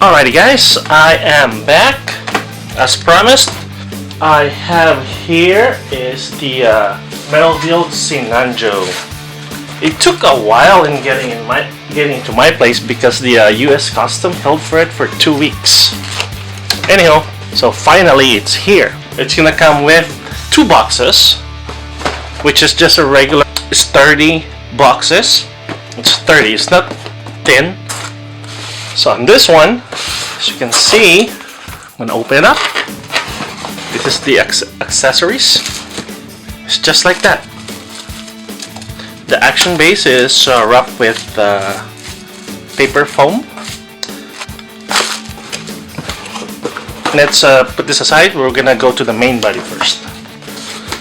Alrighty guys, I am back. As promised, I have here is the Metal Build Sinanjo. It took a while in getting to my place because the US Custom held for it for 2 weeks. Anyhow, so finally it's here. It's gonna come with 2 boxes, which is just a regular. It's 30 boxes. It's 30. It's not thin. So on this one, as you can see, I'm gonna open it up. This is the accessories. It's just like that. The action base is wrapped with paper foam. Let's put this aside. We're gonna go to the main body first.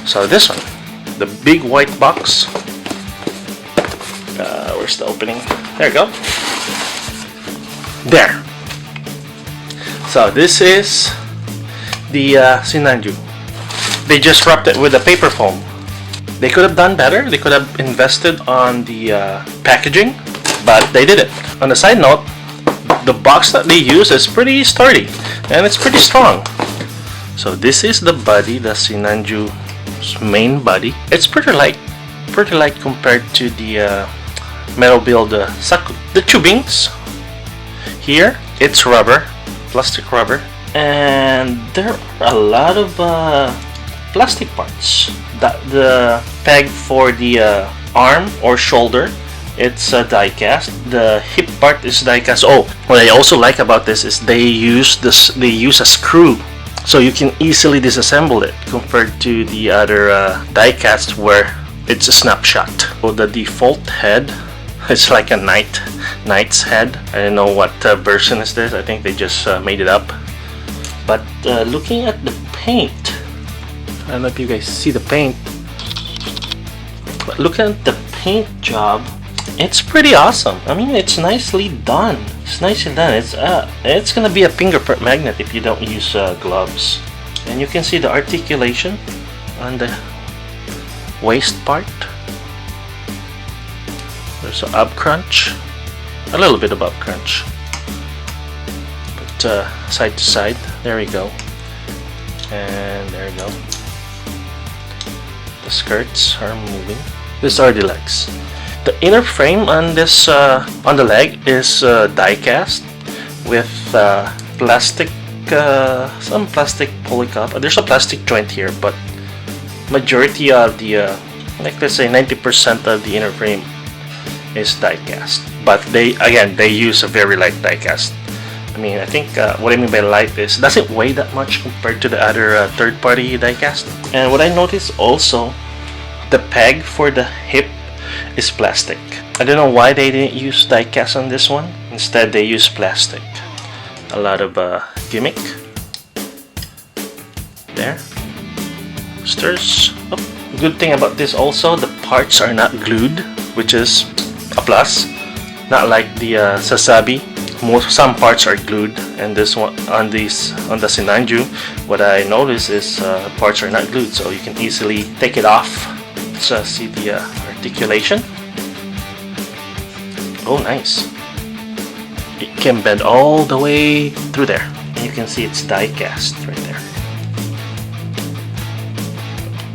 So this one, the big white box. Where's the opening? There you go. There. So this is the Sinanjo. They just wrapped it with a paper foam. They could have done better. They could have invested on the packaging, but they did it. On a side note, the box that they use is pretty sturdy and it's pretty strong. So this is the body, the Sinanjo's main body. It's pretty light compared to the Metal Build Saku. The tubings here, it's rubber, plastic rubber, and there are a lot of plastic parts. The peg for the arm or shoulder, it's die cast. The hip part is die cast. Oh, what I also like about this is they use a screw, so you can easily disassemble it compared to the other die cast where it's a snapshot. So the default head, it's like a knight's head. I don't know what version is this. I think they just made it up. But looking at the paint, I don't know if you guys see the paint, but looking at the paint job, it's pretty awesome. I mean, it's nicely done. It's nicely done. It's gonna be a fingerprint magnet if you don't use gloves. And you can see the articulation on the waist part. There's an up crunch, a little bit of up crunch, but side to side. There we go, and there we go. The skirts are moving. These are the legs. The inner frame on this on the leg is die cast with plastic, some plastic polycop. There's a plastic joint here, but majority of the like let's say 90% of the inner frame is die cast. But they use a very light die cast. I mean, I think what I mean by light is it doesn't weigh that much compared to the other third-party die cast. And what I noticed also, the peg for the hip is plastic. I don't know why they didn't use die cast on this one. Instead, they use plastic. A lot of gimmick. There. Stirs. Oh, good thing about this also, the parts are not glued, which is a plus. Not like the Sasabi. Some parts are glued, and this one on the Sinanjo, what I noticed is parts are not glued, so you can easily take it off. Let's see the articulation. Oh, nice! It can bend all the way through there, and you can see it's die cast right there.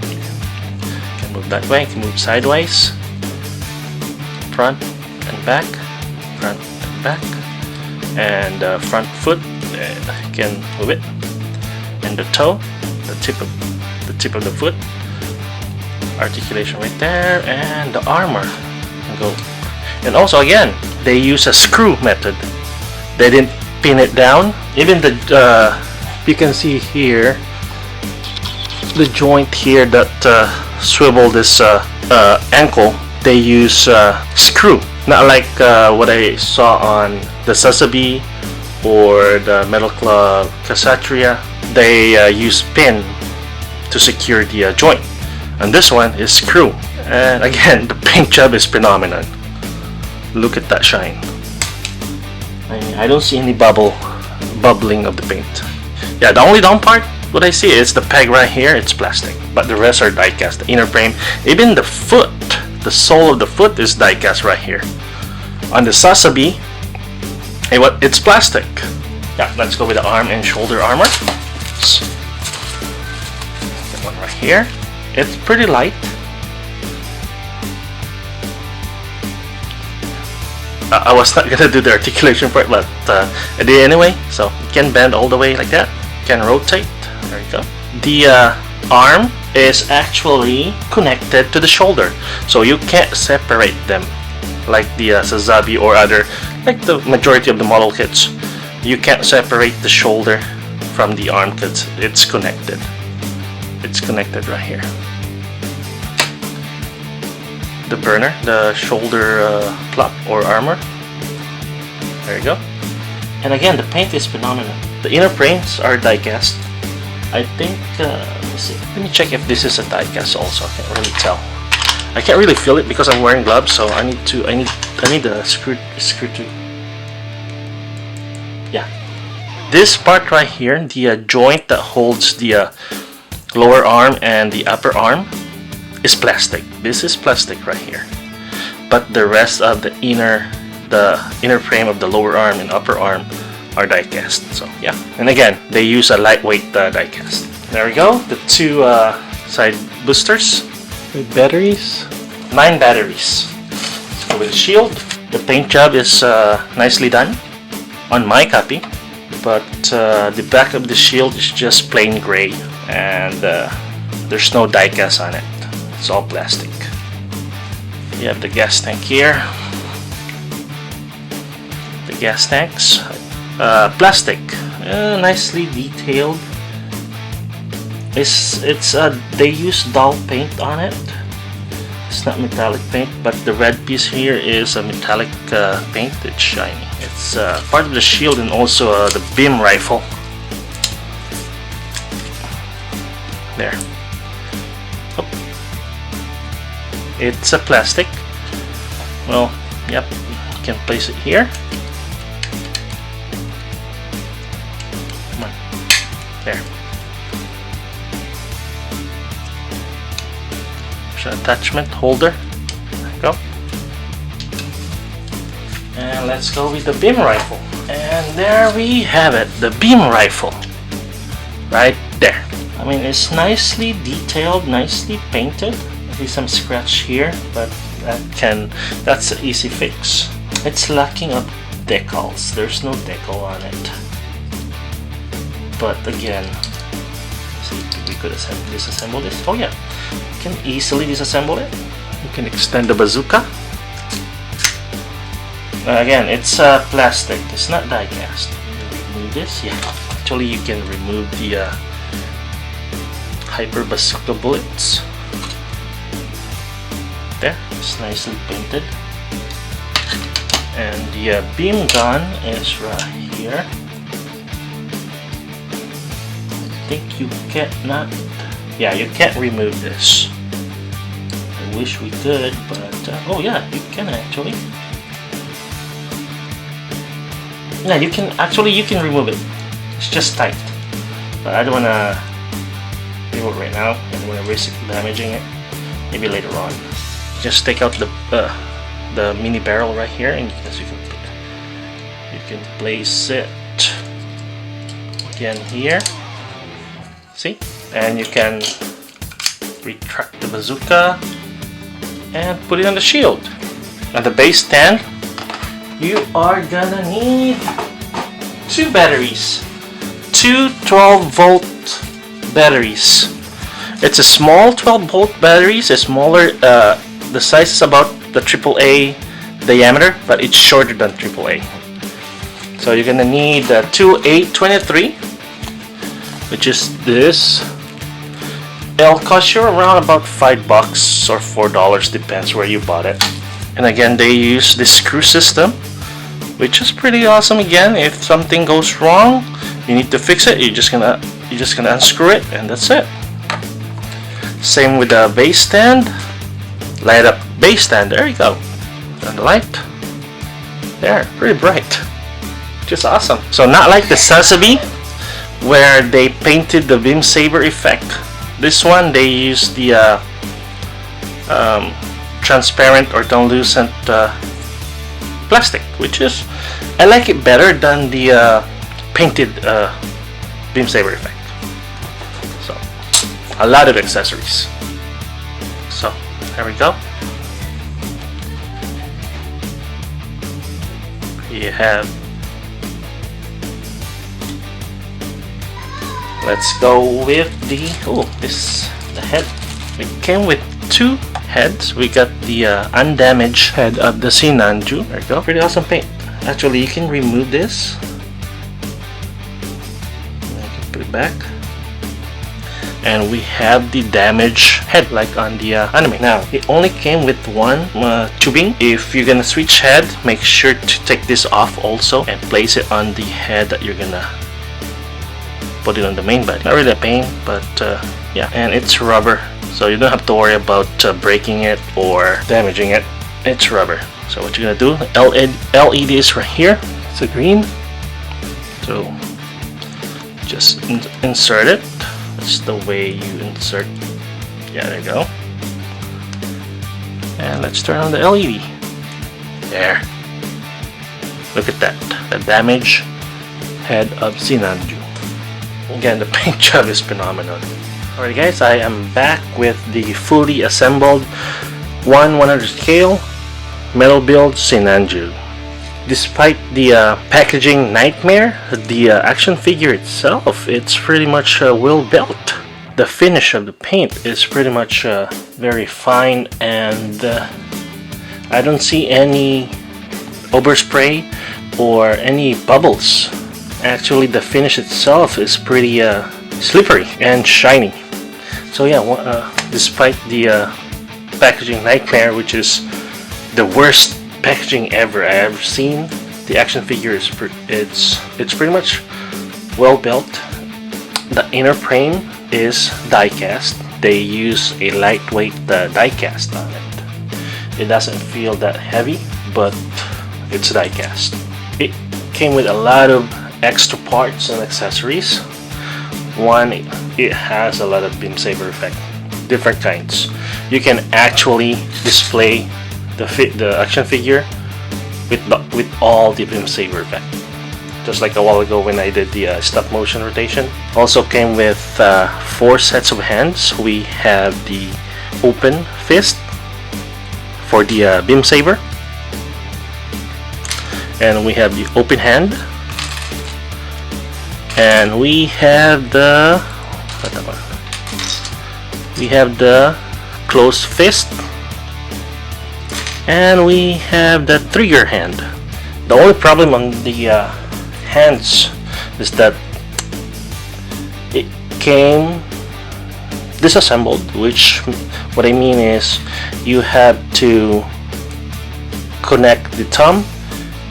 You can move that way. You can move sideways, front and back, front and back. And front foot, you can move it, and the toe, the tip of the foot, articulation right there, and the armor can go. And also again, they use a screw method. They didn't pin it down. Even the you can see here the joint here that swivel this ankle. They use screw. Not like what I saw on the Sasabi or the Metal Club Kshatriya. They use pin to secure the joint. And this one is screw. And again, the paint job is phenomenal. Look at that shine. I don't see any bubbling of the paint. Yeah, the only down part, what I see is the peg right here, it's plastic. But the rest are die cast. The inner frame, even the foot, the sole of the foot is die cast right here. On the Sasabi, it's plastic. Yeah, let's go with the arm and shoulder armor. That one right here. It's pretty light. I was not gonna do the articulation part, but I did anyway. So you can bend all the way like that. You can rotate. There you go. The arm is actually connected to the shoulder, so you can't separate them like the Sazabi or other, like the majority of the model kits. You can't separate the shoulder from the arm kits. It's connected. It's connected right here. The burner, the shoulder plug or armor. There you go. And again, the paint is phenomenal. The inner frames are die cast. I think, let's see. Let me check if this is a die cast also. I can't really tell. I can't really feel it because I'm wearing gloves, so I need the screw to. Yeah. This part right here, the joint that holds the lower arm and the upper arm, is plastic. This is plastic right here, but the rest of the inner frame of the lower arm and upper arm are die cast. So yeah, and again, they use a lightweight die cast. There we go. The two side boosters with batteries. 9 batteries. Let's go with the shield. The paint job is nicely done on my copy, but the back of the shield is just plain gray, and there's no die cast on it. It's all plastic. You have the gas tank here. The gas tanks, plastic, nicely detailed. They use dull paint on it. It's not metallic paint, but the red piece here is a metallic paint. It's shiny. It's part of the shield and also the beam rifle. There. It's a plastic. Well, yep, you can place it here. Come on. There. There's an attachment holder. There you go. And let's go with the beam rifle. And there we have it, the beam rifle. Right there. I mean, it's nicely detailed, nicely painted. Maybe some scratch here, but that's an easy fix. It's lacking of decals. There's no decal on it. But again, see, we could disassemble this. Oh yeah, you can easily disassemble it. You can extend the bazooka. Again, it's plastic. It's not die cast. Remove this. Yeah, actually, you can remove the hyper bazooka bullets. There, it's nicely painted, and the beam gun is right here. I think you cannot. Yeah, you can't remove this. I wish we could, but oh yeah, you can actually. Yeah, you can remove it. It's just tight, but I don't wanna remove it right now. I don't wanna risk damaging it. Maybe later on. Just take out the mini barrel right here, and as you can place it again here. See, and you can retract the bazooka and put it on the shield. On the base stand, you are gonna need 2 batteries, 2 12-volt batteries. It's a small 12-volt batteries. It's smaller. The size is about the AAA diameter, but it's shorter than AAA. So you're gonna need 2 823, which is this. It'll cost you around about $5 or $4, depends where you bought it. And again, they use this screw system, which is pretty awesome. Again, if something goes wrong, you need to fix it. You're just gonna unscrew it, and that's it. Same with the base stand. Light up base stand. There you go. And the light. There, pretty bright. Just awesome. So not like the Sazabi, where they painted the beam saber effect. This one they use the transparent or translucent plastic, which is, I like it better than the painted beam saber effect. So a lot of accessories. So there we go. You have, let's go with the, the head. It came with two heads. We got the undamaged head of the Sinanju. There you go. Pretty awesome paint. Actually, you can remove this. I can put it back. And we have the damaged head like on the anime. Now, it only came with one tubing. If you're gonna switch head, make sure to take this off also and place it on the head that you're gonna put it on the main body. Not really a pain, but yeah. And it's rubber, so you don't have to worry about breaking it or damaging it. It's rubber. So what you're gonna do, LED is right here. It's a green. So just insert it. That's the way you insert. Yeah, there you go. And let's turn on the LED. There. Look at that. The damaged head of Sinanju. Again, the paint job is phenomenal. Alright guys, I am back with the fully assembled 1/100 scale metal build Sinanju. Despite the packaging nightmare, the action figure itself, it's pretty much well built. The finish of the paint is pretty much very fine, and I don't see any overspray or any bubbles. Actually, the finish itself is pretty slippery and shiny. So yeah, despite the packaging nightmare, which is the worst packaging ever I have seen, the action figure is it's pretty much well built. The inner frame is die cast. They use a lightweight die cast on it. It doesn't feel that heavy, but it's die cast. It came with a lot of extra parts and accessories. One, it has a lot of beam saber effect, different kinds. You can actually display the action figure with all the beam saber effect, just like a while ago when I did the stop motion rotation. Also came with 4 sets of hands. We have the open fist for the beam saber, and we have the open hand, and we have the closed fist, and we have the trigger hand. The only problem on the hands is that it came disassembled, which what I mean is you have to connect the thumb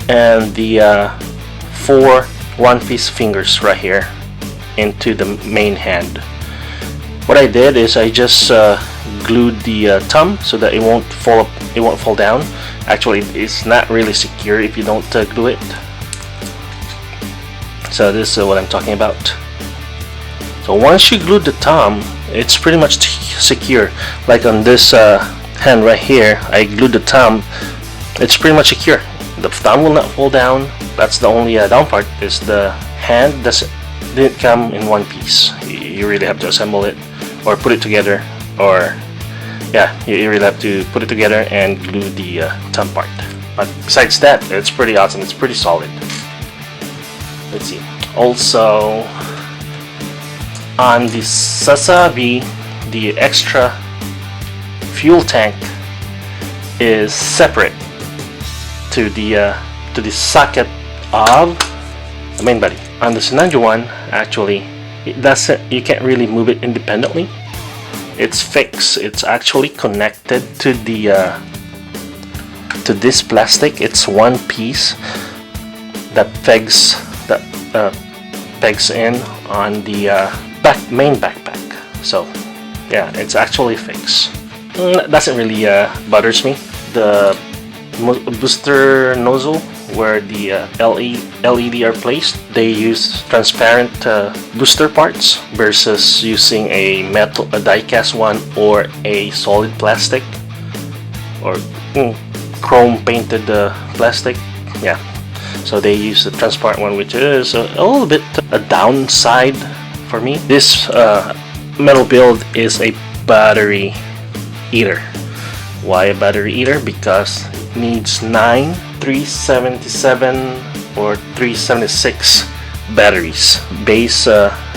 and the 4 one-piece fingers right here into the main hand. What I did is I just glued the thumb so that it won't fall down. Actually, it's not really secure if you don't glue it. So this is what I'm talking about. So once you glue the thumb, it's pretty much secure. Like on this hand right here, I glued the thumb. It's pretty much secure. The thumb will not fall down. That's the only down part. Is the hand didn't come in one piece. You really have to assemble it or put it together, or yeah, you really have to put it together and glue the thumb part. But besides that, it's pretty awesome. It's pretty solid. Let's see. Also, on the Sazabi, the extra fuel tank is separate to the socket of the main body. On the Sinanju one, actually, it doesn't. You can't really move it independently. It's fixed. It's actually connected to the to this plastic. It's one piece that pegs in on the main backpack. So yeah, it's actually fixed. That doesn't really bothers me. The booster nozzle where the LED are placed, they use transparent booster parts versus using a die cast one or a solid plastic or chrome painted plastic. Yeah, So they use the transparent one, which is a little bit a downside for me. This metal build is a battery eater. Why a battery eater? Because it needs 9 377 or 376 batteries. Base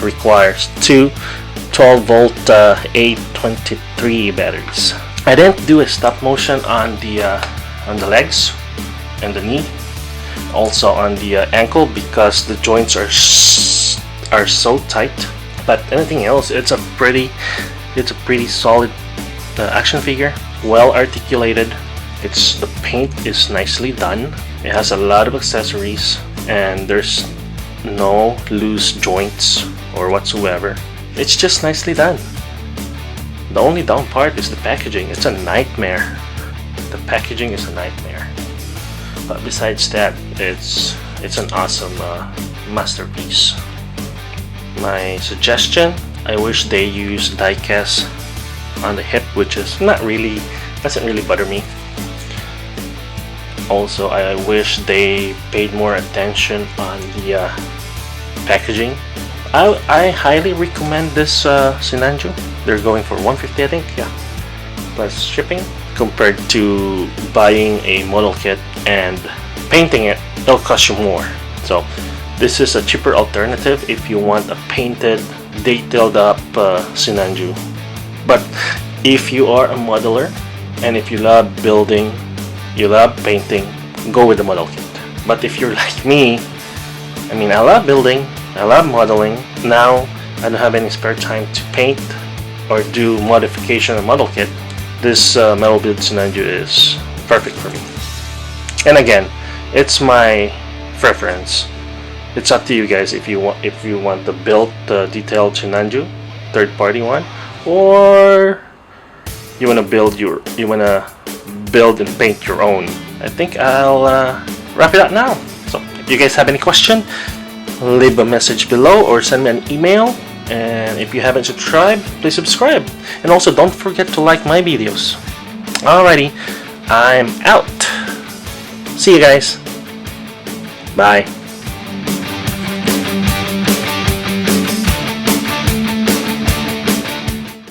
requires 2 12-volt A23 batteries. I didn't do a stop motion on the legs and the knee, also on the ankle, because the joints are so tight. But anything else, it's a pretty solid action figure, well articulated. The paint is nicely done. It has a lot of accessories, and there's no loose joints or whatsoever. It's just nicely done. The only down part is the packaging. It's a nightmare. The packaging is a nightmare. But besides that, it's an awesome masterpiece. My suggestion: I wish they use die-cast on the hip, which is doesn't really bother me. Also, I wish they paid more attention on the packaging. I highly recommend this Sinanju. They're going for $150, I think, yeah, plus shipping. Compared to buying a model kit and painting it, it'll cost you more. So this is a cheaper alternative if you want a painted, detailed up Sinanju. But if you are a modeler and if you love building, you love painting, go with the model kit. But if you're like me, I love building, I love modeling. Now I don't have any spare time to paint or do modification of model kit. This metal build Sinanju is perfect for me. And again, it's my preference. It's up to you guys if you want to build the detailed Sinanju, third-party one, or you wanna build and paint your own. I think I'll wrap it up now. So if you guys have any question, leave a message below or send me an email. And if you haven't subscribed, please subscribe. And also don't forget to like my videos. Alrighty, I'm out. See you guys. Bye.